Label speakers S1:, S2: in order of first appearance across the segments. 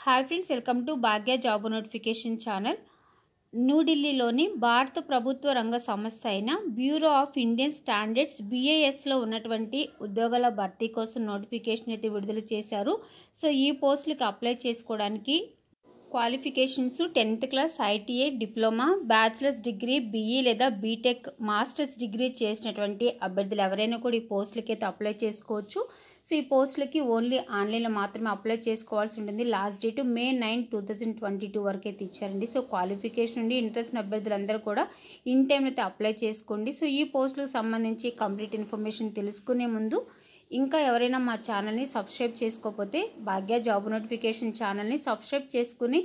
S1: Hi friends, welcome to Bhagya job notification channel. న్యూఢిల్లీలోని భారత ప్రభుత్వ రంగ సంస్థ అయిన బ్యూరో ఆఫ్ ఇండియన్ స్టాండర్డ్స్ BISలో ఉన్నటువంటి ఉద్యోగాల భర్తీ కోసం నోటిఫికేషన్ అయితే విడుదల చేశారు. సో ఈ పోస్టులకు అప్లై చేసుకోవడానికి qualifications 10th class, ITI, diploma, bachelors degree, BE లేదా బీటెక్, మాస్టర్స్ డిగ్రీ చేసినటువంటి అభ్యర్థులు ఎవరైనా కూడా ఈ పోస్టులకి అయితే అప్లై చేసుకోవచ్చు. సో ఈ పోస్టులకి ఓన్లీ ఆన్లైన్లో మాత్రమే అప్లై చేసుకోవాల్సి ఉంటుంది. లాస్ట్ డేట్ May 9, 2022 వరకు అయితే ఇచ్చారండి. సో క్వాలిఫికేషన్ నుండి ఇంట్రెస్ట్ ఉన్న అభ్యర్థులందరూ కూడా ఇన్ టైం అయితే అప్లై చేసుకోండి. సో ఈ పోస్టులకు సంబంధించి కంప్లీట్ ఇన్ఫర్మేషన్ తెలుసుకునే ముందు ఇంకా ఎవరైనా మా ఛానల్ని సబ్స్క్రైబ్ చేసుకోకపోతే భాగ్య జాబ్ నోటిఫికేషన్ ఛానల్ని సబ్స్క్రైబ్ చేసుకుని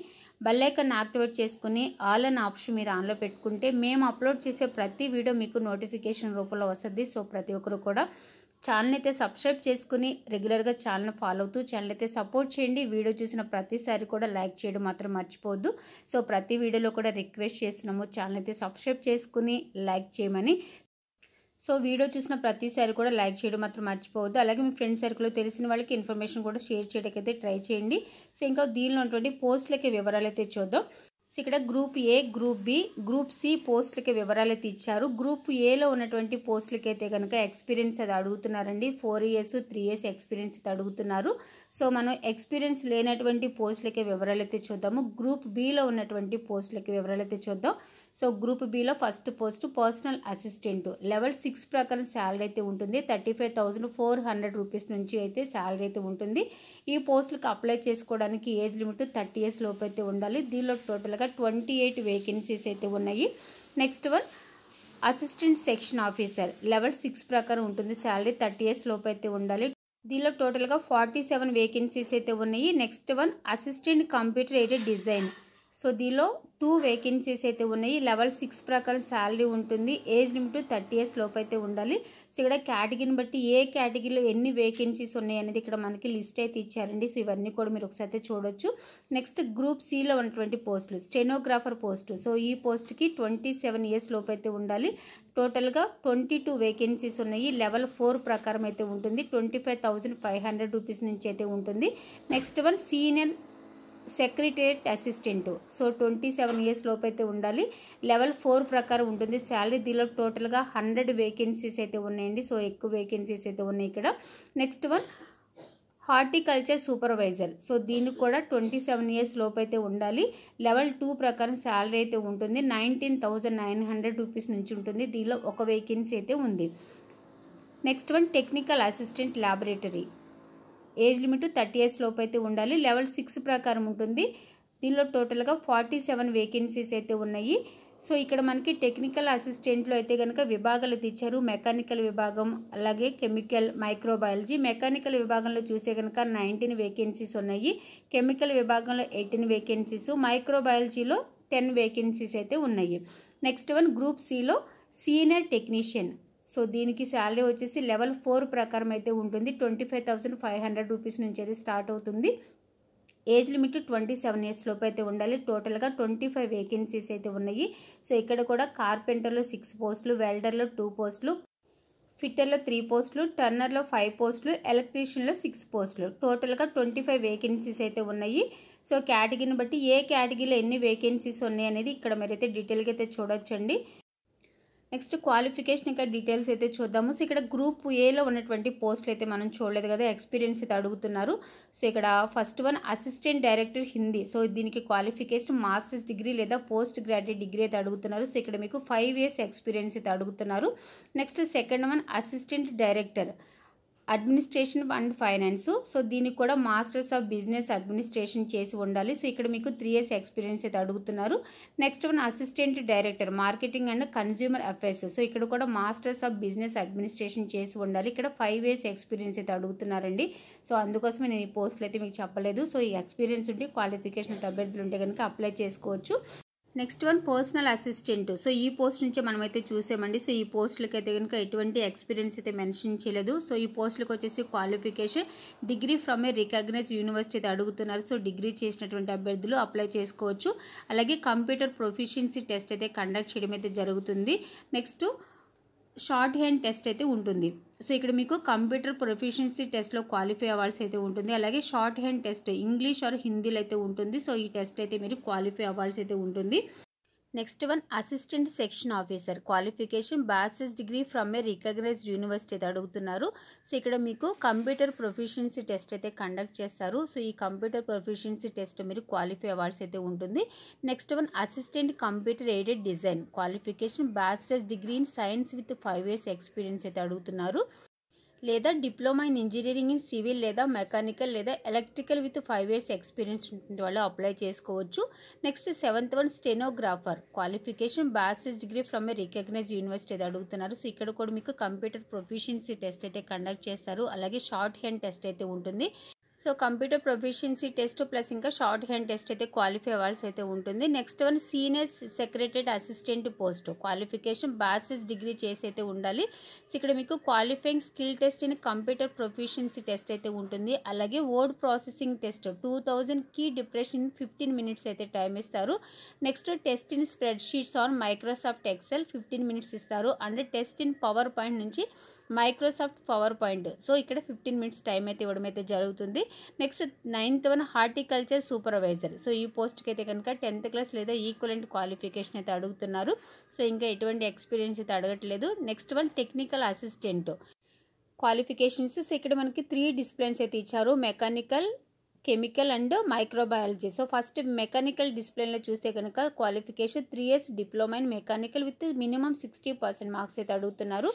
S1: బెల్ ఐకాన్ యాక్టివేట్ చేసుకుని ఆల్ అనే ఆప్షన్ మీరు ఆన్లో పెట్టుకుంటే మేము అప్లోడ్ చేసే ప్రతి వీడియో మీకు నోటిఫికేషన్ రూపంలో వస్తుంది. సో ప్రతి ఒక్కరు కూడా ఛానల్ అయితే సబ్స్క్రైబ్ చేసుకుని రెగ్యులర్గా ఛానల్ ఫాలో అవుతూ ఛానల్ అయితే సపోర్ట్ చేయండి. వీడియో చూసిన ప్రతిసారి కూడా లైక్ చేయడం మాత్రం మర్చిపోవద్దు. సో ప్రతి వీడియోలో కూడా రిక్వెస్ట్ చేస్తున్నాము ఛానల్ అయితే సబ్స్క్రైబ్ చేసుకుని లైక్ చేయమని. సో వీడియో చూసిన ప్రతిసారి కూడా లైక్ చేయడం మాత్రం మర్చిపోవద్దు. అలాగే మీ ఫ్రెండ్ సర్కిల్లో తెలిసిన వాళ్ళకి ఇన్ఫర్మేషన్ కూడా షేర్ చేయడానికి అయితే ట్రై చేయండి. సో ఇంకా దీనిలో ఉన్నటువంటి పోస్టులకి వివరాలు అయితే చూద్దాం. సో ఇక్కడ group A, group B, group C పోస్టులకి వివరాలు అయితే ఇచ్చారు. గ్రూప్ Aలో ఉన్నటువంటి పోస్టులకి అయితే కనుక ఎక్స్పీరియన్స్ అది అడుగుతున్నారండి. 4 years 3 years ఎక్స్పీరియన్స్ అయితే అడుగుతున్నారు. సో మనం ఎక్స్పీరియన్స్ లేనటువంటి పోస్టులకి వివరాలు అయితే చూద్దాము. గ్రూప్ Bలో ఉన్నటువంటి పోస్టులకి వివరాలు అయితే చూద్దాం. సో గ్రూప్ Bలో first post personal assistant, level 6 ప్రకారం శాలరీ అయితే ఉంటుంది. 35,400 రూపీస్ నుంచి అయితే శాలరీ అయితే ఉంటుంది. ఈ పోస్టులకు అప్లై చేసుకోవడానికి ఏజ్ లిమిట్ 30 years లోపు అయితే ఉండాలి. దీనిలో టోటల్గా 28 వేకెన్సీస్ అయితే ఉన్నాయి. Next one assistant section officer, level 6 ప్రకారం ఉంటుంది. శాలరీ 30 years లోపు అయితే ఉండాలి. దీనిలో టోటల్గా 47 వేకెన్సీస్ అయితే ఉన్నాయి. Next one assistant computer aided design, so దీనిలో 2 వేకెన్సీస్ అయితే ఉన్నాయి. లెవెల్ 6 ప్రకారం శాలరీ ఉంటుంది. ఏజ్ లిమిట్ 30 years లోపు అయితే ఉండాలి. సో ఇక్కడ కేటగిరీని బట్టి ఏ కేటగిరీలో ఎన్ని వేకెన్సీస్ ఉన్నాయి అనేది ఇక్కడ మనకి లిస్ట్ అయితే ఇచ్చారండి. సో ఇవన్నీ కూడా మీరు ఒకసారి అయితే చూడొచ్చు. నెక్స్ట్ గ్రూప్ Cలో ఉన్నటువంటి పోస్టులు స్టెనోగ్రాఫర్ పోస్టు, సో ఈ పోస్ట్కి 27 years లోపు అయితే ఉండాలి. టోటల్గా 22 వేకెన్సీస్ ఉన్నాయి. లెవెల్ 4 ప్రకారం అయితే ఉంటుంది. 25,500 రూపీస్ నుంచి అయితే ఉంటుంది. Next one senior secretariat assistant, so 27 years లోపు అయితే ఉండాలి. లెవెల్ 4 ప్రకారం ఉంటుంది శాలరీ. దీనిలో టోటల్గా 100 వేకెన్సీస్ అయితే ఉన్నాయండి. సో ఎక్కువ వేకెన్సీస్ అయితే ఉన్నాయి ఇక్కడ. Next one horticulture supervisor, so దీనికి కూడా 27 years లోపు అయితే ఉండాలి. లెవెల్ 2 ప్రకారం శాలరీ అయితే ఉంటుంది. 19,900 రూపీస్ నుంచి ఉంటుంది. దీనిలో ఒక వేకెన్సీ అయితే ఉంది. Next one technical assistant laboratory, age limit 30 years లోపు అయితే ఉండాలి. లెవెల్ 6 ప్రకారం ఉంటుంది. దీనిలో టోటల్గా 47 వేకెన్సీస్ అయితే ఉన్నాయి. సో ఇక్కడ మనకి టెక్నికల్ అసిస్టెంట్లో అయితే కనుక విభాగాలు అయితే ఇచ్చారు. మెకానికల్ విభాగం, అలాగే కెమికల్, మైక్రోబయాలజీ. మెకానికల్ విభాగంలో చూస్తే కనుక 19 వేకెన్సీస్ ఉన్నాయి. కెమికల్ విభాగంలో 18 వేకెన్సీస్, మైక్రోబయాలజీలో 10 వేకెన్సీస్ అయితే ఉన్నాయి. నెక్స్ట్ వన్ గ్రూప్ Cలో సీనియర్ టెక్నీషియన్, సో దీనికి శాలరీ వచ్చేసి లెవెల్ 4 ప్రకారం అయితే ఉంటుంది. 25,500 రూపీస్ నుంచి అయితే స్టార్ట్ అవుతుంది. ఏజ్ లిమిట్ 27 years లోపు అయితే ఉండాలి. టోటల్గా 25 వేకెన్సీస్ అయితే ఉన్నాయి. సో ఇక్కడ కూడా కార్పెంటర్లో 6 పోస్టులు, వెల్డర్లో 2 పోస్టులు, ఫిట్టర్లో 3 పోస్టులు, టర్నర్లో 5 పోస్టులు, ఎలక్ట్రీషియన్లో 6 పోస్టులు. టోటల్గా 25 వేకెన్సీస్ అయితే ఉన్నాయి. సో కేటగిరీని బట్టి ఏ కేటగిరీలో ఎన్ని వేకెన్సీస్ ఉన్నాయి అనేది ఇక్కడ మీరైతే డీటెయిల్గా అయితే చూడొచ్చండి. నెక్స్ట్ క్వాలిఫికేషన్ ఇంకా డీటెయిల్స్ అయితే చూద్దాము. సో ఇక్కడ గ్రూప్ Aలో ఉన్నటువంటి పోస్టులు అయితే మనం చూడలేదు కదా, ఎక్స్పీరియన్స్ అయితే అడుగుతున్నారు. సో ఇక్కడ first one assistant director Hindi, so దీనికి క్వాలిఫికేషన్ మాస్టర్స్ డిగ్రీ లేదా పోస్ట్ గ్రాడ్యుయేట్ డిగ్రీ అయితే అడుగుతున్నారు. సో ఇక్కడ మీకు 5 years ఎక్స్పీరియన్స్ అయితే అడుగుతున్నారు. Next second one assistant director administration and finance, so దీనికి కూడా మాస్టర్స్ ఆఫ్ బిజినెస్ అడ్మినిస్ట్రేషన్ చేసి ఉండాలి. సో ఇక్కడ మీకు 3 years ఎక్స్పీరియన్స్ అయితే అడుగుతున్నారు. Next one assistant director marketing and consumer affairs, so ఇక్కడ కూడా మాస్టర్స్ ఆఫ్ బిజినెస్ అడ్మినిస్ట్రేషన్ చేసి ఉండాలి. ఇక్కడ 5 years ఎక్స్పీరియన్స్ అయితే అడుగుతున్నారండి. సో అందుకోసమే నేను ఈ పోస్టులు అయితే మీకు చెప్పలేదు. సో ఈ ఎక్స్పీరియన్స్ ఉంటే క్వాలిఫికేషన్ అభ్యర్థులు ఉంటే కనుక అప్లై చేసుకోవచ్చు. Next one personal assistant, so ఈ పోస్ట్ నుంచి మనమైతే చూసామండి. సో ఈ పోస్టులకి అయితే కనుక ఎటువంటి ఎక్స్పీరియన్స్ అయితే మెన్షన్ చేయలేదు. సో ఈ పోస్టులకు వచ్చేసి qualification degree from a recognised university అయితే అడుగుతున్నారు. సో డిగ్రీ చేసినటువంటి అభ్యర్థులు అప్లై చేసుకోవచ్చు. అలాగే కంప్యూటర్ ప్రొఫిషియన్సీ టెస్ట్ అయితే కండక్ట్ చేయడం అయితే జరుగుతుంది. నెక్స్ట్ షార్ట్ హ్యాండ్ టెస్ట్ అయితే ఉంటుంది. సో ఇక్కడ మీకు కంప్యూటర్ ప్రొఫిషియన్సీ టెస్ట్లో క్వాలిఫై అవ్వాల్సి అయితే ఉంటుంది. అలాగే shorthand test English are హిందీలో అయితే ఉంటుంది. సో ఈ టెస్ట్ అయితే మీరు క్వాలిఫై అవ్వాల్సి అయితే ఉంటుంది. Next one assistant section officer qualification bachelor's degree from a recognised university అయితే అడుగుతున్నారు. సో ఇక్కడ మీకు కంప్యూటర్ ప్రొఫిషియన్సీ టెస్ట్ అయితే కండక్ట్ చేస్తారు. సో ఈ కంప్యూటర్ ప్రొఫిషియన్సీ టెస్ట్ మీరు క్వాలిఫై అవ్వాల్సి అయితే ఉంటుంది. Next one assistant computer aided design qualification bachelor's degree in science with 5 years experience అయితే అడుగుతున్నారు. లేదా diploma in engineering in civil లేదా మెకానికల్ లేదా ఎలక్ట్రికల్ విత్ 5 years ఎక్స్పీరియన్స్ ఉంటుంది వాళ్ళు అప్లై చేసుకోవచ్చు. Next 7th one stenographer qualification bachelor's degree from a recognised university అయితే అడుగుతున్నారు. సో ఇక్కడ కూడా మీకు కంప్యూటర్ ప్రొఫిషియన్సీ టెస్ట్ అయితే కండక్ట్ చేస్తారు. అలాగే షార్ట్ హ్యాండ్ టెస్ట్ అయితే ఉంటుంది. So computer proficiency test plus ఇంకా షార్ట్ హ్యాండ్ టెస్ట్ అయితే క్వాలిఫై అవ్వాల్సి అయితే ఉంటుంది. Next one senior secretary assistant post qualification bachelor's degree చేసి అయితే ఉండాలి. సో ఇక్కడ మీకు qualifying skill test in computer proficiency test అయితే ఉంటుంది. అలాగే word processing test 2000 key depression in 15 minutes అయితే టైం ఇస్తారు. Next test in spreadsheets on Microsoft Excel 15 minutes ఇస్తారు. And test in PowerPoint నుంచి మైక్రోసాఫ్ట్ పవర్ పాయింట్ సో ఇక్కడ 15 minutes time అయితే ఇవ్వడం అయితే జరుగుతుంది. Next 9th one horticulture supervisor. So ఈ పోస్ట్కి అయితే కనుక 10th class లేదా ఈక్వలెంట్ క్వాలిఫికేషన్ అయితే అడుగుతున్నారు. సో ఇంకా ఎటువంటి ఎక్స్పీరియన్స్ అయితే అడగట్లేదు. Next one technical assistant qualifications. So ఇక్కడ మనకి 3 disciplines అయితే ఇచ్చారు, mechanical, chemical and microbiology. So first mechanical డిసిప్లిన్లో చూస్తే కనుక qualification 3 years diploma in mechanical with minimum 60% marks అయితే అడుగుతున్నారు.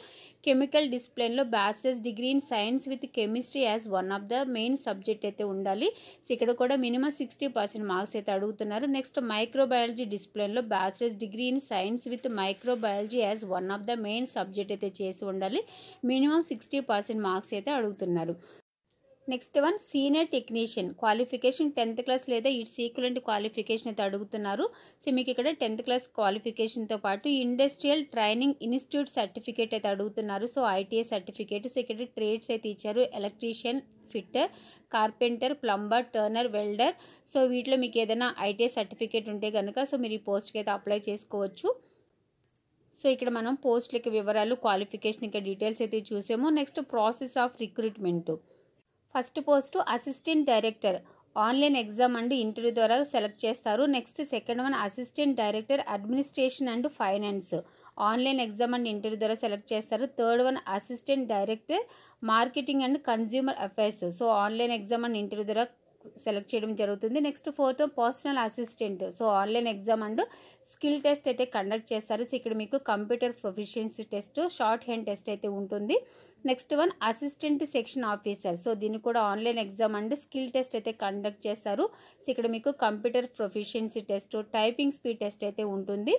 S1: కెమికల్ డిసిప్లిన్లో bachelors degree in science with chemistry as one of the main subject అయితే ఉండాలి. సో ఇక్కడ కూడా మినిమం 60% మార్క్స్ అయితే అడుగుతున్నారు. నెక్స్ట్ మైక్రోబయాలజీ డిసిప్లిన్లో bachelors degree in science with microbiology as one of the main subject అయితే చేసి ఉండాలి. మినిమం 60% మార్క్స్ అయితే అడుగుతున్నారు. Next one senior technician qualification 10th class లేదా ఇట్స్ ఈక్వలెంట్ క్వాలిఫికేషన్ అయితే అడుగుతున్నారు. సో మీకు ఇక్కడ 10th class క్వాలిఫికేషన్తో పాటు ఇండస్ట్రియల్ ట్రైనింగ్ ఇన్స్టిట్యూట్ సర్టిఫికేట్ అయితే అడుగుతున్నారు. So ITI certificate. సో ఇక్కడ ట్రేడ్స్ అయితే ఇచ్చారు, electrician, fitter, carpenter, plumber, Turner, welder. So వీటిలో మీకు ఏదైనా ఐటీఐ సర్టిఫికేట్ ఉంటే కనుక సో మీరు ఈ పోస్ట్కి అయితే అప్లై చేసుకోవచ్చు. సో ఇక్కడ మనం పోస్ట్లకి వివరాలు, క్వాలిఫికేషన్ ఇంకా డీటెయిల్స్ అయితే చూసాము. Next process of recruitment. First post assistant director online exam and interview ద్వారా సెలెక్ట్ చేస్తారు. Next second one assistant director administration and finance online exam and interview ద్వారా సెలెక్ట్ చేస్తారు. Third one assistant director marketing and consumer affairs. So online exam and interview ద్వారా select చేయడం జరుగుతుంది. Next fourth personal assistant. So online exam and skill test అయితే conduct చేస్తారు. సో ఇక్కడ మీకు computer proficiency test, short hand test అయితే ఉంటుంది. Next one assistant section officer. So దీన్ని కూడా online exam and skill test అయితే కండక్ట్ చేస్తారు. సో ఇక్కడ మీకు computer proficiency test, typing speed test అయితే ఉంటుంది.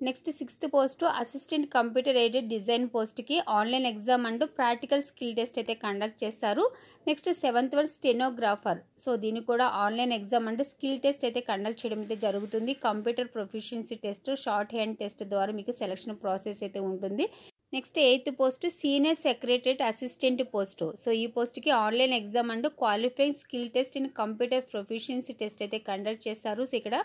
S1: Next 6th post assistant computer aided design పోస్ట్కి online exam and practical skill test అయితే కండక్ట్ చేస్తారు. Next 7th one stenographer. So దీన్ని కూడా online exam and skill test అయితే కండక్ట్ చేయడం అయితే జరుగుతుంది. Computer proficiency test, short hand test ద్వారా మీకు సెలక్షన్ ప్రాసెస్ అయితే ఉంటుంది. Next 8th post senior secretariat assistant post. So ఈ పోస్ట్కి online exam and qualifying skill test in computer proficiency test అయితే కండక్ట్ చేస్తారు. సో ఇక్కడ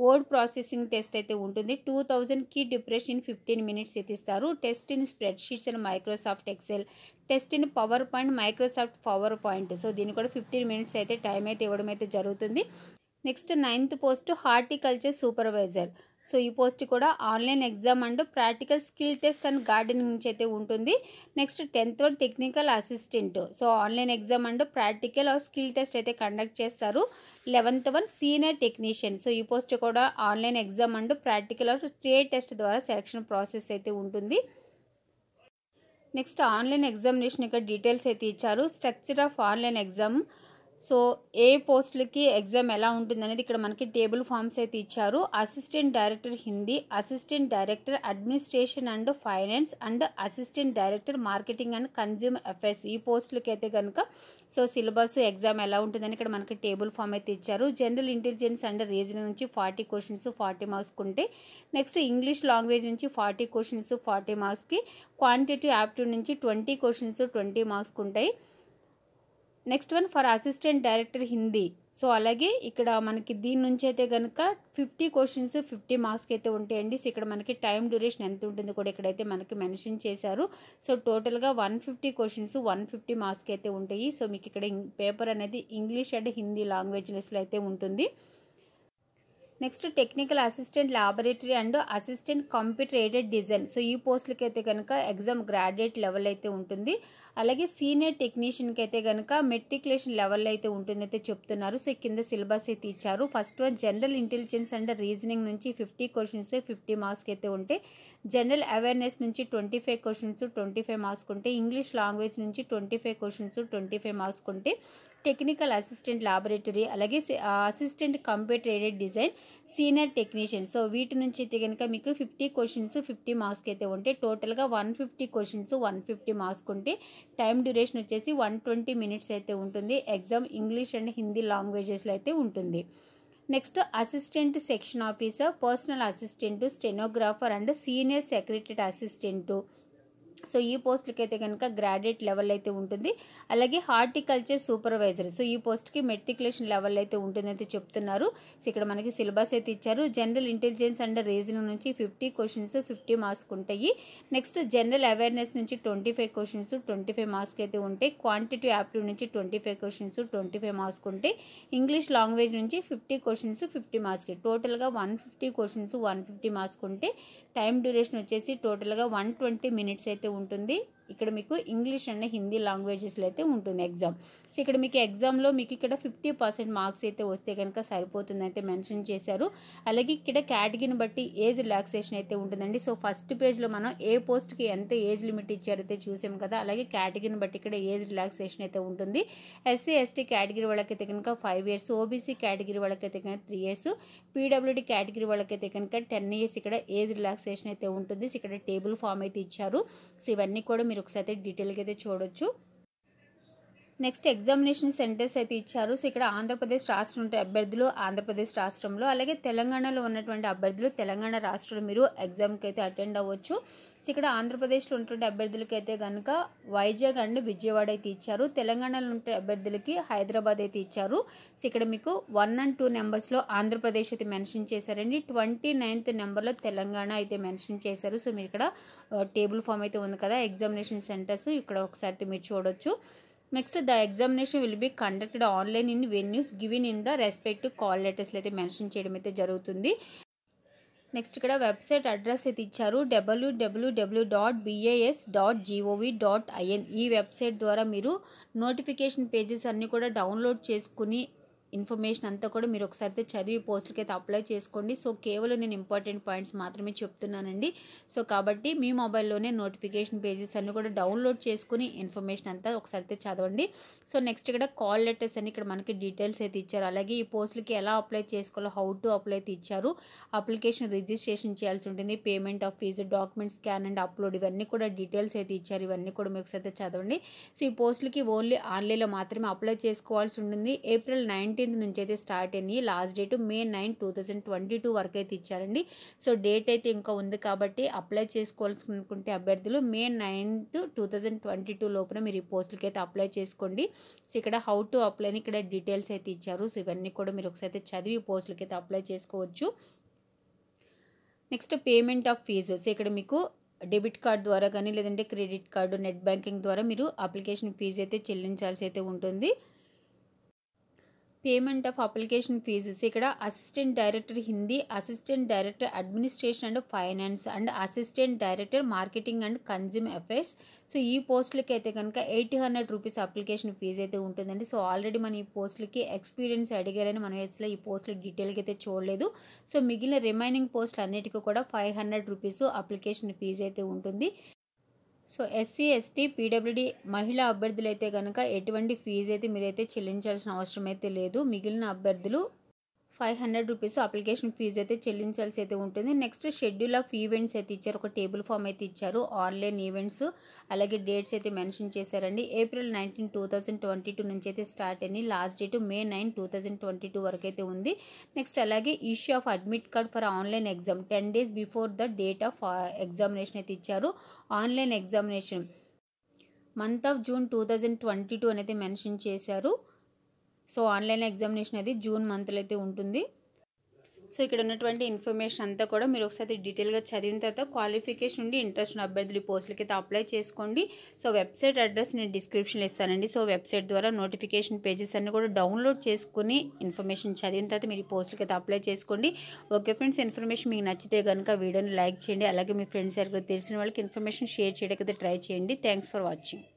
S1: వర్డ్ ప్రాసెసింగ్ టెస్ట్ అయితే ఉంటుంది. 2000 కీ డిప్రెషన్ ఇన్ 15 minutes అయితే ఇస్తారు. Test in spread sheets and Microsoft Excel, test in power point, Microsoft PowerPoint. So దీన్ని కూడా 15 minutes అయితే టైం అయితే ఇవ్వడం అయితే జరుగుతుంది. Next 9th post horticulture supervisor. So ఈ పోస్ట్ కూడా online exam and practical skill test and gardening నుంచి అయితే ఉంటుంది. Next 10th one technical assistant. So online exam and practical are skill test అయితే కండక్ట్ చేస్తారు. 11th one senior technician. So ఈ post కూడా online exam and practical are trade test ద్వారా selection process అయితే ఉంటుంది. నెక్స్ట్ ఆన్లైన్ ఎగ్జామినేషన్ యొక్క details అయితే ఇచ్చారు. Structure of online exam. So ఏ పోస్టులకి ఎగ్జామ్ ఎలా ఉంటుంది అనేది ఇక్కడ మనకి టేబుల్ ఫామ్స్ అయితే ఇచ్చారు. Assistant director Hindi, assistant director administration and finance and assistant director marketing and consumer affairs. ఈ పోస్టులకి అయితే కనుక సో సిలబస్, ఎగ్జామ్ ఎలా ఉంటుందని ఇక్కడ మనకి టేబుల్ ఫామ్ అయితే ఇచ్చారు. జనరల్ ఇంటెలిజెన్స్ అండ్ రీజనింగ్ నుంచి 40 questions 40 marks ఉంటాయి. నెక్స్ట్ ఇంగ్లీష్ లాంగ్వేజ్ నుంచి 40 questions 40 marksకి, క్వాంటిటేటివ్ యాప్టిట్యూడ్ నుంచి 20 questions 20 marks ఉంటాయి. Next one for assistant director Hindi. So అలాగే ఇక్కడ మనకి దీని నుంచి అయితే కనుక 50 క్వశ్చన్స్ 50 మార్క్స్కి అయితే ఉంటాయండి. సో ఇక్కడ మనకి టైం డ్యూరేషన్ ఎంత ఉంటుందో కూడా ఇక్కడైతే మనకి మెన్షన్ చేశారు. సో టోటల్గా 150 క్వశ్చన్స్ 150 మార్క్స్కి అయితే ఉంటాయి. సో మీకు ఇక్కడ పేపర్ అనేది ఇంగ్లీష్ అండ్ హిందీ లాంగ్వేజ్లెస్లో అయితే ఉంటుంది. Next technical assistant laboratory and assistant computer aided design. So ఈ పోస్టులకి అయితే కనుక ఎగ్జామ్ గ్రాడ్యుయేట్ లెవెల్ అయితే ఉంటుంది. అలాగే సీనియర్ టెక్నీషియన్కి అయితే కనుక మెట్రికులేషన్ లెవెల్ అయితే ఉంటుంది అయితే చెప్తున్నారు. సో కింద సిలబస్ అయితే ఇచ్చారు. First one general intelligence and reasoning నుంచి 50 క్వశ్చన్స్ 50 మార్క్స్కి అయితే ఉంటాయి. జనరల్ అవేర్నెస్ నుంచి 25 క్వశ్చన్స్ 25 మార్క్స్కి ఉంటాయి. ఇంగ్లీష్ లాంగ్వేజ్ నుంచి 25 క్వశ్చన్స్ 25 మార్క్స్కి ఉంటాయి. టెక్నికల్ అసిస్టెంట్ ల్యాబొరేటరీ అలాగే assistant computer aided design senior technician. So వీటి నుంచి అయితే కనుక మీకు 50 క్వశ్చన్స్ 50 మార్క్స్కి అయితే ఉంటాయి. టోటల్గా 150 క్వశ్చన్స్ 150 మార్క్స్కి ఉంటే టైం డ్యూరేషన్ వచ్చేసి 120 మినిట్స్ అయితే ఉంటుంది. ఎగ్జామ్ ఇంగ్లీష్ అండ్ హిందీ లాంగ్వేజెస్లో అయితే ఉంటుంది. Next assistant section officer, personal assistant, stenographer and senior secretary assistant. So ఈ పోస్టులకి అయితే కనుక గ్రాడ్యుయేట్ లెవెల్ అయితే ఉంటుంది. అలాగే హార్టికల్చర్ సూపర్వైజర్. సో ఈ పోస్ట్కి మెట్రికులేషన్ లెవెల్ అయితే ఉంటుందైతే చెప్తున్నారు. సో ఇక్కడ మనకి సిలబస్ అయితే ఇచ్చారు. జనరల్ ఇంటెలిజెన్స్ అండ్ రీజనింగ్ నుంచి 50 క్వశ్చన్స్ 50 మార్క్స్కి ఉంటాయి. నెక్స్ట్ జనరల్ అవేర్నెస్ నుంచి 25 క్వశ్చన్స్ 25 మార్క్స్కి అయితే ఉంటాయి. క్వాంటిటివ్ యాప్టివ్ నుంచి 25 క్వశ్చన్స్ 25 మార్క్స్కి ఉంటాయి. ఇంగ్లీష్ లాంగ్వేజ్ నుంచి 50 క్వశ్చన్స్ 50 మార్క్స్కి. టోటల్గా 150 క్వశ్చన్స్ 150 మార్క్స్కి ఉంటే టైం డ్యూరేషన్ వచ్చేసి టోటల్గా 120 మినిట్స్ అయితే ఉంటుంది. ఇక్కడ మీకు ఇంగ్లీష్ అండ్ హిందీ లాంగ్వేజెస్లో అయితే ఉంటుంది ఎగ్జామ్. సో ఇక్కడ మీకు ఎగ్జామ్లో మీకు ఇక్కడ 50% మార్క్స్ అయితే వస్తే కనుక సరిపోతుంది అయితే మెన్షన్ చేశారు. అలాగే ఇక్కడ కేటగిరీని బట్టి ఏజ్ రిలాక్సేషన్ అయితే ఉంటుందండి. సో ఫస్ట్ పేజ్లో మనం ఏ పోస్ట్కి ఎంత ఏజ్ లిమిట్ ఇచ్చారైతే చూసాం కదా, అలాగే కేటగిరీని బట్టి ఇక్కడ ఏజ్ రిలాక్సేషన్ అయితే ఉంటుంది. ఎస్సీ ఎస్టీ కేటగిరీ వాళ్ళకైతే కనుక 5 years, ఓబీసీ కేటగిరీ వాళ్ళకైతే కనుక 3 years, పీడబ్ల్యూడీ కేటగిరీ వాళ్ళకైతే కనుక 10 years ఇక్కడ ఏజ్ రిలాక్సేషన్ అయితే ఉంటుంది. సో ఇక్కడ టేబుల్ ఫామ్ అయితే ఇచ్చారు. సో ఇవన్నీ కూడా మీరు ఒకసారి డీటెయిల్గా అయితే చూడొచ్చు. నెక్స్ట్ ఎగ్జామినేషన్ సెంటర్స్ అయితే ఇచ్చారు. సో ఇక్కడ ఆంధ్రప్రదేశ్ రాష్ట్రం ఉంటే అభ్యర్థులు ఆంధ్రప్రదేశ్ రాష్ట్రంలో, అలాగే తెలంగాణలో ఉన్నటువంటి అభ్యర్థులు తెలంగాణ రాష్ట్రంలో మీరు ఎగ్జామ్కి అయితే అటెండ్ అవ్వచ్చు. సో ఇక్కడ ఆంధ్రప్రదేశ్లో ఉన్నటువంటి అభ్యర్థులకి అయితే కనుక వైజాగ్ అండ్ విజయవాడ అయితే ఇచ్చారు. తెలంగాణలో ఉండే అభ్యర్థులకి హైదరాబాద్ అయితే ఇచ్చారు. సో ఇక్కడ మీకు 1 and 2 నెంబర్స్లో ఆంధ్రప్రదేశ్ అయితే మెన్షన్ చేశారండి. 29th నెంబర్లో తెలంగాణ అయితే మెన్షన్ చేశారు. సో మీరు ఇక్కడ టేబుల్ ఫామ్ అయితే ఉంది కదా ఎగ్జామినేషన్ సెంటర్స్, ఇక్కడ ఒకసారి అయితే మీరు చూడొచ్చు. Next the examination will be conducted online in venues given in the respective call లెటర్స్లో అయితే మెన్షన్ చేయడం అయితే జరుగుతుంది. నెక్స్ట్ ఇక్కడ వెబ్సైట్ అడ్రస్ అయితే ఇచ్చారు. www.bas.gov.in. ఈ వెబ్సైట్ ద్వారా మీరు నోటిఫికేషన్ పేజెస్ అన్నీ కూడా డౌన్లోడ్ చేసుకుని ఇన్ఫర్మేషన్ అంతా కూడా మీరు ఒకసారి చదివి పోస్టులకి అయితే అప్లై చేసుకోండి. సో కేవలం నేను ఇంపార్టెంట్ పాయింట్స్ మాత్రమే చెప్తున్నానండి. సో కాబట్టి మీ మొబైల్లోనే నోటిఫికేషన్ పేజెస్ అన్నీ కూడా డౌన్లోడ్ చేసుకుని ఇన్ఫర్మేషన్ అంతా ఒకసారి చదవండి. సో నెక్స్ట్ ఇక్కడ కాల్ లెటర్స్ అని ఇక్కడ మనకి డీటెయిల్స్ అయితే ఇచ్చారు. అలాగే ఈ పోస్టులకి ఎలా అప్లై చేసుకోవాలో, హౌ టు అప్లై అయితే ఇచ్చారు. అప్లికేషన్ రిజిస్ట్రేషన్ చేయాల్సి ఉంటుంది, payment of fee, document scan and upload, ఇవన్నీ కూడా డీటెయిల్స్ అయితే ఇచ్చారు. ఇవన్నీ కూడా మీరు ఒకసారి చదవండి. సో ఈ పోస్టులకి ఓన్లీ ఆన్లైన్లో మాత్రమే అప్లై చేసుకోవాల్సి ఉంటుంది. April 19th నుంచి అయితే స్టార్ట్ అయ్యి లాస్ట్ డేట్ May 9, 2022 వరకు అయితే ఇచ్చారండి. సో డేట్ అయితే ఇంకా ఉంది కాబట్టి అప్లై చేసుకోవాల్సి అనుకుంటే అభ్యర్థులు May 9th, 2022 లోపల మీరు ఈ పోస్టులకి అయితే అప్లై చేసుకోండి. సో ఇక్కడ హౌ టు అప్లై అని ఇక్కడ డీటెయిల్స్ అయితే ఇచ్చారు. సో ఇవన్నీ కూడా మీరు ఒకసారి చదివి పోస్టులకి అయితే అప్లై చేసుకోవచ్చు. Next payment of fee. So ఇక్కడ మీకు డెబిట్ కార్డ్ ద్వారా కానీ లేదంటే క్రెడిట్ కార్డు, నెట్ బ్యాంకింగ్ ద్వారా మీరు అప్లికేషన్ ఫీజు అయితే చెల్లించాల్సి అయితే ఉంటుంది. పేమెంట్ ఆఫ్ అప్లికేషన్ ఫీజెస్ ఇక్కడ assistant director Hindi, assistant director administration and finance and assistant director marketing and consumer affairs. So ఈ పోస్టులకి అయితే కనుక 800 రూపీస్ అప్లికేషన్ ఫీజు అయితే ఉంటుందండి. సో ఆల్రెడీ మన ఈ పోస్టులకి ఎక్స్పీరియన్స్ అడిగారని మనం అసలు ఈ పోస్టులు డీటెయిల్గా అయితే చూడలేదు. సో మిగిలిన రిమైనింగ్ పోస్టులు అన్నిటికీ కూడా 500 రూపీస్ అప్లికేషన్ ఫీజు అయితే ఉంటుంది. సో ఎస్సీ ఎస్టీ పీడబ్ల్యూడీ మహిళా అభ్యర్థులు అయితే కనుక ఎటువంటి ఫీజు అయితే మీరైతే చెల్లించాల్సిన అవసరం అయితే లేదు. మిగిలిన అభ్యర్థులు 500 రూపీస్ అప్లికేషన్ ఫీజు అయితే చెల్లించాల్సి అయితే ఉంటుంది. నెక్స్ట్ షెడ్యూల్ ఆఫ్ ఈవెంట్స్ అయితే ఇచ్చారు. ఒక టేబుల్ ఫామ్ అయితే ఇచ్చారు. ఆన్లైన్ ఈవెంట్స్ అలాగే డేట్స్ అయితే మెన్షన్ చేశారండి. April 19, 2022 నుంచి అయితే స్టార్ట్ అయ్యి లాస్ట్ డేట్ May 9, 2022 వరకు అయితే ఉంది. నెక్స్ట్ అలాగే issue of admit card for online exam 10 days before the date of examination అయితే ఇచ్చారు. Online examination month of June 2022 అనేది మెన్షన్ చేశారు. సో ఆన్లైన్ ఎగ్జామినేషన్ అనేది జూన్ మంత్లో అయితే ఉంటుంది. సో ఇక్కడ ఉన్నటువంటి ఇన్ఫర్మేషన్ అంతా కూడా మీరు ఒకసారి డీటెయిల్గా చదివిన తర్వాత క్వాలిఫికేషన్ ఉండి ఇంట్రెస్ట్ ఉన్న అభ్యర్థులు ఈ పోస్టులకి అయితే అప్లై చేసుకోండి. సో వెబ్సైట్ అడ్రస్ నేను డిస్క్రిప్షన్లో ఇస్తానండి. సో వెబ్సైట్ ద్వారా నోటిఫికేషన్ పేజెస్ అన్ని కూడా డౌన్లోడ్ చేసుకుని ఇన్ఫర్మేషన్ చదివిన తర్వాత మీరు ఈ పోస్టులకి అయితే అప్లై చేసుకోండి. ఓకే ఫ్రెండ్స్, ఇన్ఫర్మేషన్ మీకు నచ్చితే కనుక వీడియోని లైక్ చేయండి. అలాగే మీ ఫ్రెండ్స్ సర్కిల్ తెలిసిన వాళ్ళకి ఇన్ఫర్మేషన్ షేర్ చేయడానికి అయితే ట్రై చేయండి. Thanks for watching.